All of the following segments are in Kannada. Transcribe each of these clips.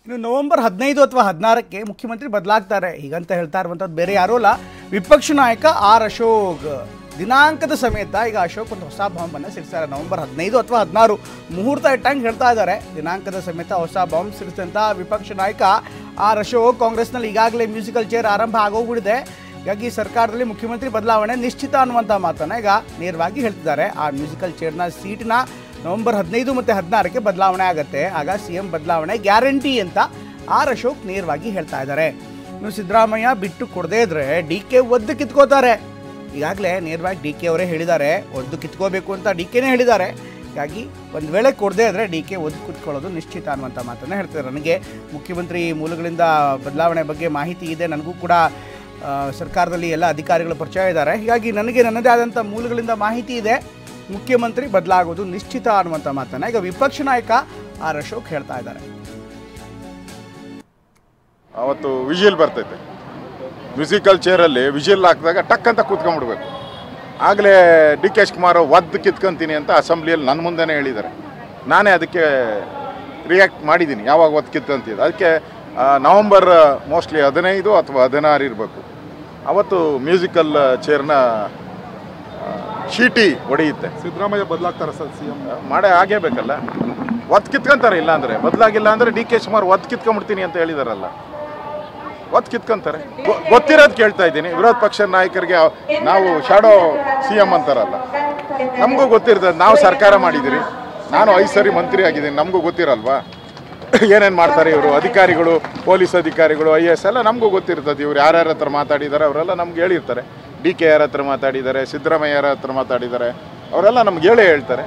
ಇನ್ನು ನವೆಂಬರ್ 15 ಅಥವಾ 16ಕ್ಕೆ ಮುಖ್ಯಮಂತ್ರಿ ಬದಲಾಗ್ತಾರೆ ಹೀಗಂತ ಹೇಳ್ತಾ ಇರುವಂಥದ್ದು ಬೇರೆ ಯಾರೂ ಅಲ್ಲ, ವಿಪಕ್ಷ ನಾಯಕ ಆರ್ ಅಶೋಕ್. ದಿನಾಂಕದ ಸಮೇತ ಈಗ ಅಶೋಕ್ ಒಂದು ಹೊಸ ಬಾಂಬನ್ನು ಸಿಡಿಸ್ತಾರೆ. ನವೆಂಬರ್ 15 ಅಥವಾ 16 ಮುಹೂರ್ತ ಇಟ್ಟಂಗೆ ಹೇಳ್ತಾ ಇದ್ದಾರೆ. ದಿನಾಂಕದ ಸಮೇತ ಹೊಸ ಬಾಂಬ್ ಸಿಡಿಸಿದಂಥ ವಿಪಕ್ಷ ನಾಯಕ ಆರ್ ಅಶೋಕ್ ಕಾಂಗ್ರೆಸ್ನಲ್ಲಿ ಈಗಾಗಲೇ ಮ್ಯೂಸಿಕಲ್ ಚೇರ್ ಆರಂಭ ಆಗೋಗ್ಬಿಟ್ಟಿದೆ. ಹೀಗಾಗಿ ಸರ್ಕಾರದಲ್ಲಿ ಮುಖ್ಯಮಂತ್ರಿ ಬದಲಾವಣೆ ನಿಶ್ಚಿತ ಅನ್ನುವಂಥ ಮಾತನ್ನು ಈಗ ನೇರವಾಗಿ ಹೇಳ್ತಿದ್ದಾರೆ. ಆ ಮ್ಯೂಸಿಕಲ್ ಚೇರ್ನ ಸೀಟಿನ ನವೆಂಬರ್ 15 ಮತ್ತು 16ಕ್ಕೆ ಬದಲಾವಣೆ ಆಗುತ್ತೆ. ಆಗ CM ಬದಲಾವಣೆ ಗ್ಯಾರಂಟಿ ಅಂತ ಆರ್ ಅಶೋಕ್ ನೇರವಾಗಿ ಹೇಳ್ತಾ ಇದ್ದಾರೆ. ಇನ್ನು ಸಿದ್ದರಾಮಯ್ಯ ಬಿಟ್ಟು ಕೊಡದೇ ಇದ್ರೆ DK ಒದ್ದು ಕಿತ್ಕೋತಾರೆ. ಈಗಾಗಲೇ ನೇರವಾಗಿ DK ಅವರೇ ಹೇಳಿದ್ದಾರೆ, ಒದ್ದು ಕಿತ್ಕೋಬೇಕು ಅಂತ DKನೇ ಹೇಳಿದ್ದಾರೆ. ಹೀಗಾಗಿ ಒಂದು ವೇಳೆ ಕೊಡದೇ ಇದ್ರೆ DK ಒದ್ದು ಕಿತ್ಕೊಳ್ಳೋದು ನಿಶ್ಚಿತ ಅನ್ನುವಂಥ ಮಾತನ್ನು ಹೇಳ್ತಾರೆ. ನನಗೆ ಮುಖ್ಯಮಂತ್ರಿ ಮೂಲಗಳಿಂದ ಬದಲಾವಣೆ ಬಗ್ಗೆ ಮಾಹಿತಿ ಇದೆ, ನನಗೂ ಕೂಡ ಸರ್ಕಾರದಲ್ಲಿ ಎಲ್ಲ ಅಧಿಕಾರಿಗಳು ಪರಿಚಯ ಇದ್ದಾರೆ. ಹೀಗಾಗಿ ನನಗೆ ನನ್ನದೇ ಆದಂಥ ಮೂಲಗಳಿಂದ ಮಾಹಿತಿ ಇದೆ, ಮುಖ್ಯಮಂತ್ರಿ ಬದಲಾಗೋದು ನಿಶ್ಚಿತ ಅನ್ನುವಂಥ ಮಾತನ್ನು ಈಗ ವಿಪಕ್ಷ ನಾಯಕ ಆರ್ ಅಶೋಕ್ ಹೇಳ್ತಾ ಇದ್ದಾರೆ. ಅವತ್ತು ವಿಜಿಲ್ ಬರ್ತೈತೆ, ಮ್ಯೂಸಿಕಲ್ ಚೇರಲ್ಲಿ ವಿಜಿಲ್ ಹಾಕಿದಾಗ ಟಕ್ ಅಂತ ಕೂತ್ಕೊಂಡ್ಬಿಡ್ಬೇಕು. ಆಗಲೇ DK ಶಿವಕುಮಾರ್ ಒದ್ದು ಕಿತ್ಕೊಂತೀನಿ ಅಂತ ಅಸೆಂಬ್ಲಿಯಲ್ಲಿ ನನ್ನ ಮುಂದೆನೇ ಹೇಳಿದ್ದಾರೆ. ನಾನೇ ಅದಕ್ಕೆ ರಿಯಾಕ್ಟ್ ಮಾಡಿದ್ದೀನಿ, ಯಾವಾಗ ಒದ್ದು ಕಿತ್ಕೊಂತಿದ್ದು. ಅದಕ್ಕೆ ನವಂಬರ್ ಮೋಸ್ಟ್ಲಿ 15 ಅಥವಾ 16 ಇರಬೇಕು. ಅವತ್ತು ಮ್ಯೂಸಿಕಲ್ ಚೇರ್ನ ಶೀಟಿ ಹೊಡೆಯುತ್ತೆ. ಸಿದ್ದರಾಮಯ್ಯ ಬದಲಾಗ್ತಾರೆ ಸರ್ CM ಮಾಡೇ ಆಗೇಬೇಕಲ್ಲ, ಒತ್ತು ಕಿತ್ಕೊಂತಾರೆ. ಇಲ್ಲ ಅಂದರೆ ಬದಲಾಗಿಲ್ಲ ಅಂದರೆ DK ಶಿವಕುಮಾರ್ ಒತ್ತು ಕಿತ್ಕೊಂಡ್ಬಿಡ್ತೀನಿ ಅಂತ ಹೇಳಿದಾರಲ್ಲ, ಒತ್ತು ಕಿತ್ಕೊಂತಾರೆ. ಗೊತ್ತಿರೋದು ಕೇಳ್ತಾ ಇದ್ದೀನಿ. ವಿರೋಧ ಪಕ್ಷ ನಾಯಕರಿಗೆ ನಾವು ಶಾಡೋ CM ಅಂತಾರಲ್ಲ, ನಮಗೂ ಗೊತ್ತಿರ್ತದೆ. ನಾವು ಸರ್ಕಾರ ಮಾಡಿದ್ದೀರಿ, ನಾನು 5 ಸರಿ ಮಂತ್ರಿ ಆಗಿದ್ದೀನಿ, ನಮಗೂ ಗೊತ್ತಿರಲ್ವಾ ಏನೇನು ಮಾಡ್ತಾರೆ ಇವರು ಅಧಿಕಾರಿಗಳು, ಪೊಲೀಸ್ ಅಧಿಕಾರಿಗಳು, IAS ಎಲ್ಲ ನಮಗೂ ಗೊತ್ತಿರ್ತದೆ. ಇವ್ರು ಯಾರ್ಯಾರ ಹತ್ರ ಮಾತಾಡಿದ್ದಾರೆ ಅವರೆಲ್ಲ ನಮ್ಗೆ ಹೇಳಿರ್ತಾರೆ. DK ಯಾರ ಹತ್ರ ಮಾತಾಡಿದ್ದಾರೆ, ಸಿದ್ದರಾಮಯ್ಯ ಯಾರ ಹತ್ರ ಮಾತಾಡಿದ್ದಾರೆ, ಅವರೆಲ್ಲ ನಮ್ಗೆ ಹೇಳ್ತಾರೆ.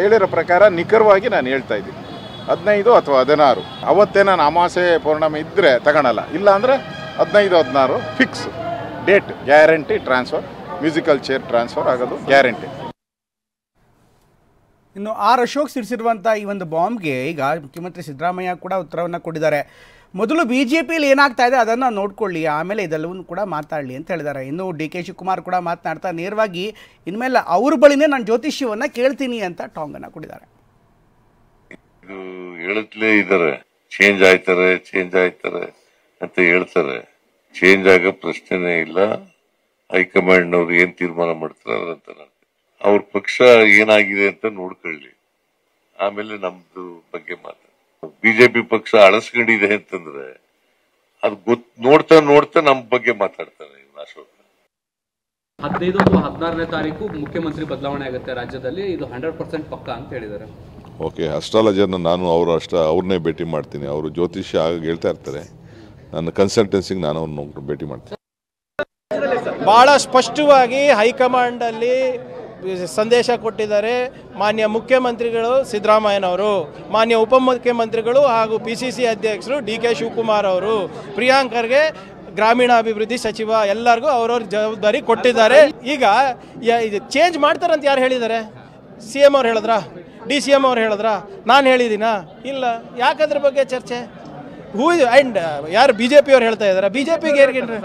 ಹೇಳಿರೋ ಪ್ರಕಾರ ನಿಖರವಾಗಿ ನಾನು ಹೇಳ್ತಾ ಇದ್ದೀನಿ. 15 ಅಥವಾ 16 ಅವತ್ತೇ ನಾನು ಅಮಾಸೆ ಪೌರ್ಣಮಿ ಇದ್ದರೆ ತಗೊಳಲ್ಲ, ಇಲ್ಲ ಅಂದರೆ 15, 16 fix date, guarantee transfer, musical chair transfer ಆಗೋದು ಗ್ಯಾರಂಟಿ. ಇನ್ನು ಆರ್ ಅಶೋಕ್ ಸಿಡಿಸಿರುವಂಥ ಈ ಒಂದು ಬಾಂಬ್ಗೆ ಈಗ ಮುಖ್ಯಮಂತ್ರಿ ಸಿದ್ದರಾಮಯ್ಯ ಕೂಡ ಉತ್ತರವನ್ನು ಕೊಟ್ಟಿದ್ದಾರೆ. ಮೊದಲು BJPಯಲ್ಲಿ ಏನಾಗ್ತಾ ಇದೆ ಅದನ್ನು ನೋಡ್ಕೊಳ್ಳಿ, ಆಮೇಲೆ ಇದೆಲ್ಲವನ್ನೂ ಕೂಡ ಮಾತಾಡಲಿ ಅಂತ ಹೇಳಿದ್ದಾರೆ. ಇನ್ನು DK ಶಿವಕುಮಾರ್ ಕೂಡ ಮಾತನಾಡ್ತಾ ನೇರವಾಗಿ ಇನ್ಮೇಲೆ ಅವ್ರ ಬಳಿನೇ ನಾನು ಜ್ಯೋತಿಷ್ಯವನ್ನು ಕೇಳ್ತೀನಿ ಅಂತ ಟಾಂಗನ್ನು ಕೊಟ್ಟಿದ್ದಾರೆ. ಇದು ಹೇಳತ್ಲೇ ಇದ್ದಾರೆ, ಚೇಂಜ್ ಆಯ್ತಾರೆ ಅಂತ ಹೇಳ್ತಾರೆ. ಚೇಂಜ್ ಆಗೋ ಪ್ರಶ್ನೆನೇ ಇಲ್ಲ. ಹೈಕಮಾಂಡ್ನವ್ರು ಏನ್ ತೀರ್ಮಾನ ಮಾಡ್ತಾರೆ ಅದಂತ ಅವ್ರ ಪಕ್ಷ ಏನಾಗಿದೆ ಅಂತ ನೋಡ್ಕೊಳ್ಳಿ, ಆಮೇಲೆ ನಮ್ದು ಬಗ್ಗೆ ಮಾತಾಡ. BJP ಪಕ್ಷ ಅಳಸ್ಕೊಂಡಿದೆ ಅಂತಂದ್ರೆ ಅದು ನೋಡ್ತಾ ನಮ್ ಬಗ್ಗೆ ಮಾತಾಡ್ತಾನೆ ಅಶೋಕ್. 15 ಅಥವಾ 16ನೇ ತಾರೀಕು ಮುಖ್ಯಮಂತ್ರಿ ಬದಲಾವಣೆ ಆಗುತ್ತೆ ರಾಜ್ಯದಲ್ಲಿ, ಇದು 100% ಪಕ್ಕ ಅಂತ ಹೇಳಿದ್ದಾರೆ. ಓಕೆ, ಅಸ್ಟ್ರಾಲಜರ್ನ ನಾನು ಅವ್ರನ್ನೇ ಭೇಟಿ ಮಾಡ್ತೀನಿ. ಅವರು ಜ್ಯೋತಿಷ್ಯ ಹೇಳ್ತಾ ಇರ್ತಾರೆ, ನನ್ನ ಕನ್ಸಲ್ಟೆನ್ಸಿಗೆ ನಾನು ಅವ್ರನ್ನ ಭೇಟಿ ಮಾಡ್ತೀನಿ. ಭಾಳ ಸ್ಪಷ್ಟವಾಗಿ ಹೈಕಮಾಂಡಲ್ಲಿ ಸಂದೇಶ ಕೊಟ್ಟಿದ್ದಾರೆ ಮಾನ್ಯ ಮುಖ್ಯಮಂತ್ರಿಗಳು ಸಿದ್ದರಾಮಯ್ಯನವರು, ಮಾನ್ಯ ಉಪಮುಖ್ಯಮಂತ್ರಿಗಳು ಹಾಗೂ PCC ಅಧ್ಯಕ್ಷರು DK ಶಿವಕುಮಾರ್ ಅವರು, ಪ್ರಿಯಾಂಕರ್ಗೆ ಗ್ರಾಮೀಣಾಭಿವೃದ್ಧಿ ಸಚಿವ, ಎಲ್ಲರಿಗೂ ಅವ್ರವ್ರ ಜವಾಬ್ದಾರಿ ಕೊಟ್ಟಿದ್ದಾರೆ. ಈಗ ಚೇಂಜ್ ಮಾಡ್ತಾರಂತ ಯಾರು ಹೇಳಿದ್ದಾರೆ? CM ಅವ್ರು ಹೇಳಿದ್ರಾ? DCM ಅವ್ರು ಹೇಳಿದ್ರಾ? ನಾನು ಹೇಳಿದ್ದೀನಾ? ಇಲ್ಲ. ಯಾಕಂದ್ರ ಬಗ್ಗೆ ಚರ್ಚೆ? ಆ್ಯಂಡ್ ಯಾರು BJP ಅವ್ರು ಹೇಳ್ತಾ ಇದ್ದಾರೆ? BJPಗೆ ಏರ್ಗಿನ್ರಿ?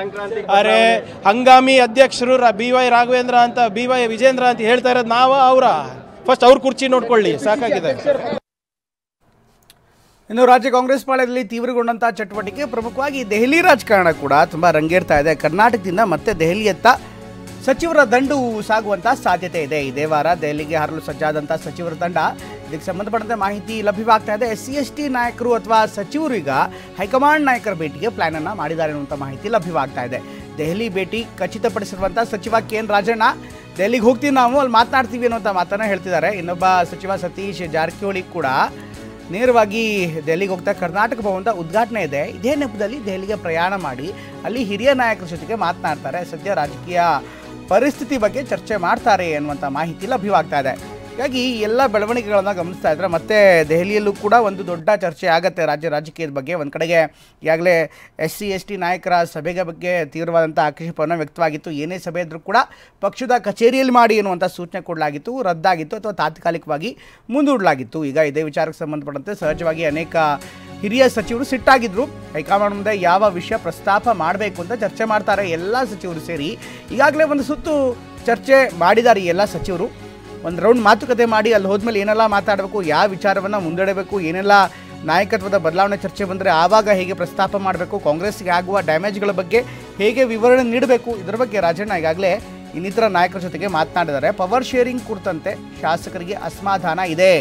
ಅರೆ, ಹಂಗಾಮಿ ಅಧ್ಯಕ್ಷರು BY ರಾಘವೇಂದ್ರ ಅಂತ, BY ವಿಜೇಂದ್ರ ಅಂತ ಹೇಳ್ತಾ ಇರೋದು ನಾವು, ಅವರ ಫಸ್ಟ್ ಅವ್ರ ಕುರ್ಚಿ ನೋಡ್ಕೊಳ್ಳಿ, ಸಾಕಾಗಿದೆ. ಇನ್ನು ರಾಜ್ಯ ಕಾಂಗ್ರೆಸ್ ಪಾಳ್ಯದಲ್ಲಿ ತೀವ್ರಗೊಂಡಂಥ ಚಟುವಟಿಕೆ, ಪ್ರಮುಖವಾಗಿ ದೆಹಲಿ ರಾಜಕಾರಣ ಕೂಡ ತುಂಬ ರಂಗೇರ್ತಾ ಇದೆ. ಕರ್ನಾಟಕದಿಂದ ಮತ್ತೆ ದೆಹಲಿಯತ್ತ ಸಚಿವರ ದಂಡು ಸಾಗುವಂಥ ಸಾಧ್ಯತೆ ಇದೆ. ಇದೇ ವಾರ ದೆಹಲಿಗೆ ಹರಲು ಸಜ್ಜಾದಂಥ ಸಚಿವರ ತಂಡ, ಇದಕ್ಕೆ ಸಂಬಂಧಪಟ್ಟಂತೆ ಮಾಹಿತಿ ಲಭ್ಯವಾಗ್ತಾ ಇದೆ. SC/ST ನಾಯಕರು ಅಥವಾ ಸಚಿವರು ಈಗ ಹೈಕಮಾಂಡ್ ನಾಯಕರ ಭೇಟಿಗೆ ಪ್ಲಾನನ್ನು ಮಾಡಿದ್ದಾರೆ ಅನ್ನುವಂಥ ಮಾಹಿತಿ ಲಭ್ಯವಾಗ್ತಾ ಇದೆ. ದೆಹಲಿ ಭೇಟಿ ಖಚಿತಪಡಿಸಿರುವಂಥ ಸಚಿವ KN ರಾಜಣ್ಣ, ದೆಹಲಿಗೆ ಹೋಗ್ತೀವಿ ನಾವು, ಅಲ್ಲಿ ಮಾತನಾಡ್ತೀವಿ ಅನ್ನುವಂಥ ಮಾತನ್ನು ಹೇಳ್ತಿದ್ದಾರೆ. ಇನ್ನೊಬ್ಬ ಸಚಿವ ಸತೀಶ್ ಜಾರಕಿಹೊಳಿ ಕೂಡ ನೇರವಾಗಿ ದೆಹಲಿಗೆ ಹೋಗ್ತಾ ಕರ್ನಾಟಕ ಭವನದ ಉದ್ಘಾಟನೆ ಇದೆ. ಇದೇ ನೆಪದಲ್ಲಿ ದೆಹಲಿಗೆ ಪ್ರಯಾಣ ಮಾಡಿ ಅಲ್ಲಿ ಹಿರಿಯ ನಾಯಕರ ಜೊತೆಗೆ ಮಾತನಾಡ್ತಾರೆ. ಸದ್ಯ ರಾಜಕೀಯ ಪರಿಸ್ಥಿತಿ ಬಗ್ಗೆ ಚರ್ಚೆ ಮಾಡ್ತಾರೆ ಅನ್ನುವಂಥ ಮಾಹಿತಿ ಲಭ್ಯವಾಗ್ತಾ ಇದೆ. ಹೀಗಾಗಿ ಎಲ್ಲ ಬೆಳವಣಿಗೆಗಳನ್ನು ಗಮನಿಸ್ತಾ ಇದ್ದರೆ ಮತ್ತೆ ದೆಹಲಿಯಲ್ಲೂ ಕೂಡ ಒಂದು ದೊಡ್ಡ ಚರ್ಚೆ ಆಗುತ್ತೆ ರಾಜ್ಯ ರಾಜಕೀಯದ ಬಗ್ಗೆ. ಒಂದು ಕಡೆಗೆ ಈಗಾಗಲೇ SC/ST ನಾಯಕರ ಸಭೆಗೆ ಬಗ್ಗೆ ತೀವ್ರವಾದಂಥ ಆಕ್ಷೇಪವನ್ನು ವ್ಯಕ್ತವಾಗಿತ್ತು. ಏನೇ ಸಭೆ ಇದ್ದರೂ ಕೂಡ ಪಕ್ಷದ ಕಚೇರಿಯಲ್ಲಿ ಮಾಡಿ ಎನ್ನುವಂಥ ಸೂಚನೆ ಕೊಡಲಾಗಿತ್ತು, ರದ್ದಾಗಿತ್ತು ಅಥವಾ ತಾತ್ಕಾಲಿಕವಾಗಿ ಮುಂದೂಡಲಾಗಿತ್ತು. ಈಗ ಇದೇ ವಿಚಾರಕ್ಕೆ ಸಂಬಂಧಪಟ್ಟಂತೆ ಸಹಜವಾಗಿ ಅನೇಕ ಹಿರಿಯ ಸಚಿವರು ಸಿಟ್ಟಾಗಿದ್ದರು. ಹೈಕಮಾಂಡ್ ಮುಂದೆ ಯಾವ ವಿಷಯ ಪ್ರಸ್ತಾಪ ಮಾಡಬೇಕು ಅಂತ ಚರ್ಚೆ ಮಾಡ್ತಾರೆ ಎಲ್ಲ ಸಚಿವರು ಸೇರಿ. ಈಗಾಗಲೇ ಒಂದು ಸುತ್ತು ಚರ್ಚೆ ಮಾಡಿದ್ದಾರೆ ಎಲ್ಲ ಸಚಿವರು. ಒಂದು ರೌಂಡ್ ಮಾತುಕತೆ ಮಾಡಿ ಅಲ್ಲಿ ಹೋದ್ಮೇಲೆ ಏನೆಲ್ಲ ಮಾತಾಡಬೇಕು, ಯಾವ ವಿಚಾರವನ್ನು ಮುಂದೂಡಬೇಕು, ಏನೆಲ್ಲ ನಾಯಕತ್ವದ ಬದಲಾವಣೆ ಚರ್ಚೆ ಬಂದರೆ ಆವಾಗ ಹೇಗೆ ಪ್ರಸ್ತಾಪ ಮಾಡಬೇಕು, ಕಾಂಗ್ರೆಸ್ಗೆ ಆಗುವ ಡ್ಯಾಮೇಜ್ಗಳ ಬಗ್ಗೆ ಹೇಗೆ ವಿವರಣೆ ನೀಡಬೇಕು, ಇದರ ಬಗ್ಗೆ ರಾಜಣ್ಣ ಈಗಾಗಲೇ ಇನ್ನಿತರ ನಾಯಕರ ಜೊತೆಗೆ ಮಾತನಾಡಿದ್ದಾರೆ. ಪವರ್ ಶೇರಿಂಗ್ ಕುರಿತಂತೆ ಶಾಸಕರಿಗೆ ಅಸಮಾಧಾನ ಇದೆ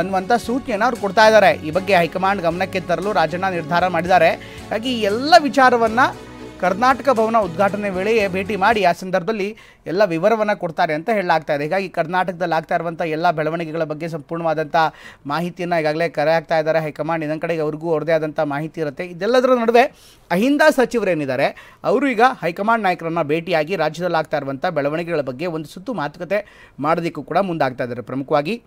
ಅನ್ನುವಂಥ ಸೂಚನೆಯನ್ನು ಅವ್ರು ಕೊಡ್ತಾ ಇದ್ದಾರೆ. ಈ ಬಗ್ಗೆ ಹೈಕಮಾಂಡ್ ಗಮನಕ್ಕೆ ತರಲು ರಾಜಣ್ಣ ನಿರ್ಧಾರ ಮಾಡಿದ್ದಾರೆ. ಹಾಗಾಗಿ ಈ ಎಲ್ಲ ವಿಚಾರವನ್ನು ಕರ್ನಾಟಕ ಭವನ ಉದ್ಘಾಟನೆ ವೇಳೆಯೇ ಭೇಟಿ ಮಾಡಿ ಆ ಸಂದರ್ಭದಲ್ಲಿ ಎಲ್ಲ ವಿವರವನ್ನು ಕೊಡ್ತಾರೆ ಅಂತ ಹೇಳಲಾಗ್ತಾ ಇದೆ. ಹೀಗಾಗಿ ಕರ್ನಾಟಕದಲ್ಲಿ ಆಗ್ತಾ ಇರುವಂಥ ಎಲ್ಲ ಬೆಳವಣಿಗೆಗಳ ಬಗ್ಗೆ ಸಂಪೂರ್ಣವಾದಂಥ ಮಾಹಿತಿಯನ್ನು ಈಗಾಗಲೇ ಕರೆ ಹಾಕ್ತಾ ಇದ್ದಾರೆ ಹೈಕಮಾಂಡ್. ಇನ್ನೊಂದು ಕಡೆಗೆ ಅವ್ರಿಗೂ ಅವ್ರದೇ ಆದಂಥ ಮಾಹಿತಿ ಇರುತ್ತೆ. ಇದೆಲ್ಲದರ ನಡುವೆ ಅಹಿಂದ ಸಚಿವರೇನಿದ್ದಾರೆ ಅವರು ಈಗ ಹೈಕಮಾಂಡ್ ನಾಯಕರನ್ನು ಭೇಟಿಯಾಗಿ ರಾಜ್ಯದಲ್ಲಿ ಆಗ್ತಾ ಇರುವಂಥ ಬೆಳವಣಿಗೆಗಳ ಬಗ್ಗೆ ಒಂದು ಸುತ್ತು ಮಾತುಕತೆ ಮಾಡೋದಕ್ಕೂ ಕೂಡ ಮುಂದಾಗ್ತಾ ಇದ್ದಾರೆ. ಪ್ರಮುಖವಾಗಿ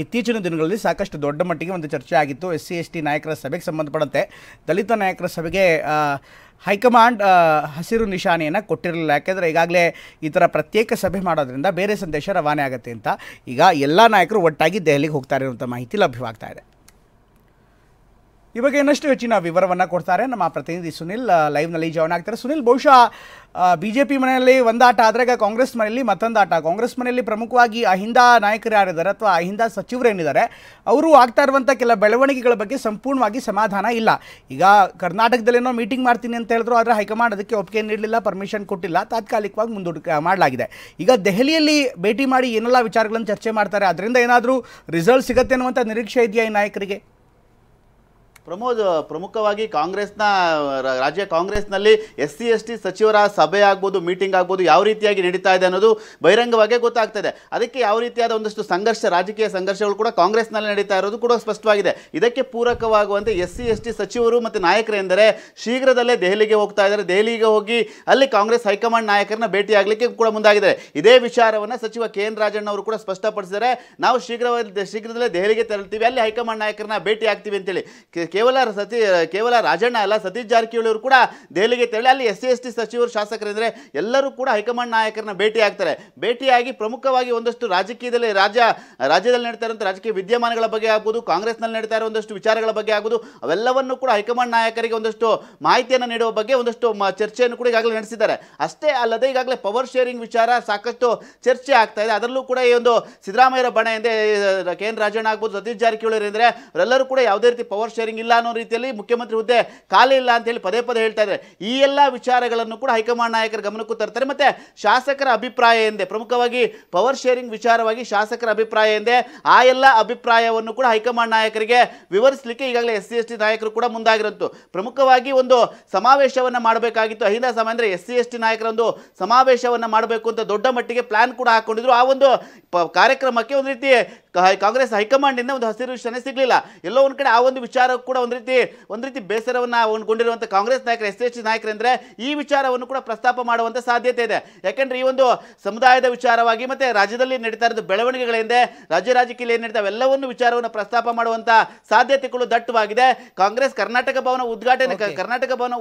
ಇತ್ತೀಚಿನ ದಿನಗಳಲ್ಲಿ ಸಾಕಷ್ಟು ದೊಡ್ಡ ಮಟ್ಟಿಗೆ ಒಂದು ಚರ್ಚೆ ಆಗಿತ್ತು. SC/ST ನಾಯಕರ ಸಭೆಗೆ ಸಂಬಂಧಪಟ್ಟಂತೆ ದಲಿತ ನಾಯಕರ ಸಭೆಗೆ ಹೈಕಮಾಂಡ್ ಹಸಿರು ನಿಶಾನೆಯನ್ನು ಕೊಟ್ಟಿರಲಿಲ್ಲ. ಯಾಕೆಂದರೆ ಈಗಾಗಲೇ ಈ ಥರ ಪ್ರತ್ಯೇಕ ಸಭೆ ಮಾಡೋದ್ರಿಂದ ಬೇರೆ ಸಂದೇಶ ರವಾನೆ ಆಗುತ್ತೆ ಅಂತ ಈಗ ಎಲ್ಲ ನಾಯಕರು ಒಟ್ಟಾಗಿ ದೆಹಲಿಗೆ ಹೋಗ್ತಾರೆ ಅನ್ನುವಂಥ ಮಾಹಿತಿ ಲಭ್ಯವಾಗ್ತಾ ಇದೆ. ಈ ಬಗ್ಗೆ ಇನ್ನಷ್ಟು ಹೆಚ್ಚಿನ ವಿವರವನ್ನು ಕೊಡ್ತಾರೆ ನಮ್ಮ ಪ್ರತಿನಿಧಿ ಸುನಿಲ್. ಲೈವ್ನಲ್ಲಿ ಜಾಯ್ನ್ ಆಗ್ತಾರೆ. ಸುನಿಲ್, ಬಹುಶಃ BJP ಮನೆಯಲ್ಲಿ ಒಂದಾಟ ಆದರೆ ಈಗ ಕಾಂಗ್ರೆಸ್ ಮನೆಯಲ್ಲಿ ಮತ್ತೊಂದಾಟ. ಕಾಂಗ್ರೆಸ್ ಮನೆಯಲ್ಲಿ ಪ್ರಮುಖವಾಗಿ ಅಹಿಂದ ನಾಯಕರು ಯಾರಿದ್ದಾರೆ ಅಥವಾ ಅಹಿಂದ ಸಚಿವರೇನಿದ್ದಾರೆ ಅವರು ಆಗ್ತಾ ಇರುವಂಥ ಕೆಲ ಬೆಳವಣಿಗೆಗಳ ಬಗ್ಗೆ ಸಂಪೂರ್ಣವಾಗಿ ಸಮಾಧಾನ ಇಲ್ಲ. ಈಗ ಕರ್ನಾಟಕದಲ್ಲೇನೋ ಮೀಟಿಂಗ್ ಮಾಡ್ತೀನಿ ಅಂತ ಹೇಳಿದ್ರು, ಆದರೆ ಹೈಕಮಾಂಡ್ ಅದಕ್ಕೆ ಒಪ್ಪಿಗೆ ನೀಡಲಿಲ್ಲ, ಪರ್ಮಿಷನ್ ಕೊಟ್ಟಿಲ್ಲ, ತಾತ್ಕಾಲಿಕವಾಗಿ ಮಾಡಲಾಗಿದೆ. ಈಗ ದೆಹಲಿಯಲ್ಲಿ ಭೇಟಿ ಮಾಡಿ ಏನೆಲ್ಲ ವಿಚಾರಗಳನ್ನು ಚರ್ಚೆ ಮಾಡ್ತಾರೆ, ಅದರಿಂದ ಏನಾದರೂ ರಿಸಲ್ಟ್ ಸಿಗುತ್ತೆ ಅನ್ನುವಂಥ ನಿರೀಕ್ಷೆ ಇದೆಯಾ ಈ ನಾಯಕರಿಗೆ? ಪ್ರಮೋದ್, ಪ್ರಮುಖವಾಗಿ ಕಾಂಗ್ರೆಸ್ನ ರಾಜ್ಯ ಕಾಂಗ್ರೆಸ್ನಲ್ಲಿ SC/ST ಸಚಿವರ ಸಭೆ ಆಗ್ಬೋದು, ಮೀಟಿಂಗ್ ಆಗ್ಬೋದು, ಯಾವ ರೀತಿಯಾಗಿ ನಡೀತಾ ಇದೆ ಅನ್ನೋದು ಬಹಿರಂಗವಾಗಿ ಗೊತ್ತಾಗ್ತಾ ಇದೆ. ಅದಕ್ಕೆ ಯಾವ ರೀತಿಯಾದ ಒಂದಷ್ಟು ರಾಜಕೀಯ ಸಂಘರ್ಷಗಳು ಕೂಡ ಕಾಂಗ್ರೆಸ್ನಲ್ಲಿ ನಡೀತಾ ಇರೋದು ಕೂಡ ಸ್ಪಷ್ಟವಾಗಿದೆ. ಇದಕ್ಕೆ ಪೂರಕವಾಗುವಂತೆ SC/ST ಸಚಿವರು ಮತ್ತು ನಾಯಕರೆಂದರೆ ಶೀಘ್ರದಲ್ಲೇ ದೆಹಲಿಗೆ ಹೋಗ್ತಾ ಇದ್ದಾರೆ. ದೆಹಲಿಗೆ ಹೋಗಿ ಅಲ್ಲಿ ಕಾಂಗ್ರೆಸ್ ಹೈಕಮಾಂಡ್ ನಾಯಕರನ್ನ ಭೇಟಿಯಾಗಲಿಕ್ಕೆ ಕೂಡ ಮುಂದಾಗಿದ್ದಾರೆ. ಇದೇ ವಿಚಾರವನ್ನು ಸಚಿವ KN ರಾಜಣ್ಣ ಅವರು ಕೂಡ ಸ್ಪಷ್ಟಪಡಿಸಿದ್ದಾರೆ. ನಾವು ಶೀಘ್ರದಲ್ಲೇ ದೆಹಲಿಗೆ ತೆರಳ್ತೀವಿ, ಅಲ್ಲಿ ಹೈಕಮಾಂಡ್ ನಾಯಕರನ್ನ ಭೇಟಿ ಆಗ್ತೀವಿ ಅಂತೇಳಿ. ಕೇವಲ ರಾಜಣ್ಣ ಅಲ್ಲ, ಸತೀಶ್ ಜಾರಕಿಹೊಳಿ ಅವರು ಕೂಡ ದೆಹಲಿಗೆ ತೆರಳಿ ಅಲ್ಲಿ SC/ST ಸಚಿವರು, ಶಾಸಕರೆಂದರೆ ಎಲ್ಲರೂ ಕೂಡ ಹೈಕಮಾಂಡ್ ನಾಯಕರನ್ನ ಭೇಟಿ ಆಗ್ತಾರೆ. ಭೇಟಿಯಾಗಿ ಪ್ರಮುಖವಾಗಿ ಒಂದಷ್ಟು ರಾಜ್ಯದಲ್ಲಿ ನಡೀತಾ ಇರುವಂಥ ರಾಜಕೀಯ ವಿದ್ಯಮಾನಗಳ ಬಗ್ಗೆ ಆಗ್ಬೋದು, ಕಾಂಗ್ರೆಸ್ನಲ್ಲಿ ನಡೀತಾ ಇರೋ ಒಂದಷ್ಟು ವಿಚಾರಗಳ ಬಗ್ಗೆ ಆಗ್ಬೋದು, ಅವೆಲ್ಲವನ್ನು ಕೂಡ ಹೈಕಮಾಂಡ್ ನಾಯಕರಿಗೆ ಒಂದಷ್ಟು ಮಾಹಿತಿಯನ್ನು ನೀಡುವ ಬಗ್ಗೆ ಒಂದಷ್ಟು ಚರ್ಚೆಯನ್ನು ಕೂಡ ಈಗಾಗಲೇ ನಡೆಸಿದ್ದಾರೆ. ಅಷ್ಟೇ ಅಲ್ಲದೆ ಈಗಾಗಲೇ ಪವರ್ ಶೇರಿಂಗ್ ವಿಚಾರ ಸಾಕಷ್ಟು ಚರ್ಚೆ ಆಗ್ತಾ ಇದೆ. ಅದರಲ್ಲೂ ಕೂಡ ಈ ಒಂದು ಸಿದ್ದರಾಮಯ್ಯರ ಬಣ ಎಂದೇ KN ರಾಜಣ್ಣ ಆಗ್ಬೋದು, ಸತೀಶ್ ಜಾರಕಿಹೊಳಿ ಎಂದರೆ ಅವರೆಲ್ಲರೂ ಕೂಡ ಯಾವುದೇ ರೀತಿ ಪವರ್ ಶೇರಿಂಗ್ ಇಲ್ಲ ಅನ್ನೋ ರೀತಿಯಲ್ಲಿ ಮುಖ್ಯಮಂತ್ರಿ ಹುದ್ದೆ ಖಾಲಿ ಇಲ್ಲ ಅಂತ ಹೇಳಿ ಪದೇ ಹೇಳ್ತಾ ಇದ್ದಾರೆ. ಈ ಎಲ್ಲ ವಿಚಾರಗಳನ್ನು ಕೂಡ ಹೈಕಮಾಂಡ್ ನಾಯಕರ ಗಮನಕ್ಕೂ ತರ್ತಾರೆ. ಮತ್ತೆ ಶಾಸಕರ ಅಭಿಪ್ರಾಯ ಎಂದೇ, ಪ್ರಮುಖವಾಗಿ ಪವರ್ ಶೇರಿಂಗ್ ವಿಚಾರವಾಗಿ ಶಾಸಕರ ಅಭಿಪ್ರಾಯ ಎಂದೇ, ಆ ಎಲ್ಲ ಅಭಿಪ್ರಾಯವನ್ನು ಕೂಡ ಹೈಕಮಾಂಡ್ ನಾಯಕರಿಗೆ ವಿವರಿಸಲಿಕ್ಕೆ ಈಗಾಗಲೇ SC/ST ನಾಯಕರು ಕೂಡ ಮುಂದಾಗಿರಂತು. ಪ್ರಮುಖವಾಗಿ ಒಂದು ಸಮಾವೇಶವನ್ನು ಮಾಡಬೇಕಾಗಿತ್ತು. ಅಹಿಂದ ಸಮಾವೇಶ ಅಂದರೆ SC/ST ನಾಯಕರ ಒಂದು ಸಮಾವೇಶವನ್ನು ಮಾಡಬೇಕು ಅಂತ ದೊಡ್ಡ ಮಟ್ಟಿಗೆ ಪ್ಲಾನ್ ಕೂಡ ಹಾಕೊಂಡಿದ್ರು. ಆ ಒಂದು ಕಾರ್ಯಕ್ರಮಕ್ಕೆ ಒಂದು ರೀತಿ ಕಾಂಗ್ರೆಸ್ ಹೈಕಮಾಂಡಿಂದ ಒಂದು ಹಸಿರು ನಿಶಾನೆ ಸಿಗಲಿಲ್ಲ. ಎಲ್ಲೋ ಒಂದು ಕಡೆ ಆ ಒಂದು ವಿಚಾರ ಕೂಡ ಒಂದು ರೀತಿ ಬೇಸರವನ್ನು ಗೊಂಡಿರುವಂಥ ಕಾಂಗ್ರೆಸ್ ನಾಯಕರು, SC/ST ನಾಯಕರೆಂದರೆ ಈ ವಿಚಾರವನ್ನು ಕೂಡ ಪ್ರಸ್ತಾಪ ಮಾಡುವಂಥ ಸಾಧ್ಯತೆ ಇದೆ. ಯಾಕೆಂದರೆ ಈ ಒಂದು ಸಮುದಾಯದ ವಿಚಾರವಾಗಿ ಮತ್ತು ರಾಜ್ಯದಲ್ಲಿ ನಡೀತಾ ಇರೋದು ಬೆಳವಣಿಗೆಗಳಿಂದ ರಾಜ್ಯ ರಾಜಕೀಯ ಏನು ನಡೀತಾವೆ ಎಲ್ಲವನ್ನು ವಿಚಾರವನ್ನು ಪ್ರಸ್ತಾಪ ಮಾಡುವಂಥ ಸಾಧ್ಯತೆಗಳು ದಟ್ಟವಾಗಿದೆ. ಕಾಂಗ್ರೆಸ್ ಕರ್ನಾಟಕ ಭವನ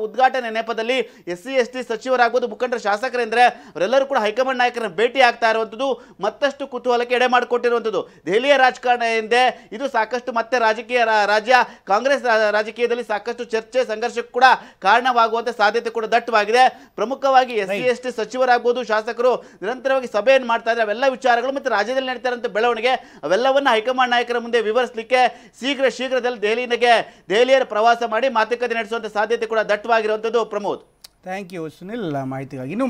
ಉದ್ಘಾಟನೆ ನೆಪದಲ್ಲಿ SC/ST ಸಚಿವರಾಗ್ಬೋದು, ಮುಖಂಡರ ಶಾಸಕರೆಂದರೆ ಅವರೆಲ್ಲರೂ ಕೂಡ ಹೈಕಮಾಂಡ್ ನಾಯಕರನ್ನ ಭೇಟಿ ಆಗ್ತಾ ಇರುವಂಥದ್ದು ಮತ್ತಷ್ಟು ಕುತೂಹಲಕ್ಕೆ ಎಡೆ ಮಾಡಿಕೊಟ್ಟಿರುವಂಥದ್ದು. ದೆಹಲಿಯ ರಾಜಕಾರಣ ಎಂದೇ ಇದು ಸಾಕಷ್ಟು ಮತ್ತೆ ರಾಜ್ಯ ಕಾಂಗ್ರೆಸ್ ರಾಜಕೀಯದಲ್ಲಿ ಸಾಕಷ್ಟು ಚರ್ಚೆ ಸಂಘರ್ಷಕ್ಕೆ ಕೂಡ ಕಾರಣವಾಗುವಂಥ ಸಾಧ್ಯತೆ ಕೂಡ ದಟ್ಟವಾಗಿದೆ. ಪ್ರಮುಖವಾಗಿ SC/ST ಸಚಿವರಾಗ್ಬೋದು, ಶಾಸಕರು ನಿರಂತರವಾಗಿ ಸಭೆಯನ್ನು ಮಾಡ್ತಾ ಇದ್ದಾರೆ. ಅವೆಲ್ಲ ವಿಚಾರಗಳು ಮತ್ತು ರಾಜ್ಯದಲ್ಲಿ ನಡೀತಾ ಇರುವಂಥ ಬೆಳವಣಿಗೆ ಅವೆಲ್ಲವನ್ನು ಹೈಕಮಾಂಡ್ ನಾಯಕರ ಮುಂದೆ ವಿವರಿಸಲಿಕ್ಕೆ ಶೀಘ್ರದಲ್ಲಿ ದೆಹಲಿಯ ಪ್ರವಾಸ ಮಾಡಿ ಮಾತುಕತೆ ನಡೆಸುವಂಥ ಸಾಧ್ಯತೆ ಕೂಡ ದಟ್ಟವಾಗಿರುವಂಥದ್ದು. ಪ್ರಮೋದ್, ಥ್ಯಾಂಕ್ ಯು ಸುನಿಲ್ ಮಾಹಿತಿಗಾಗಿ.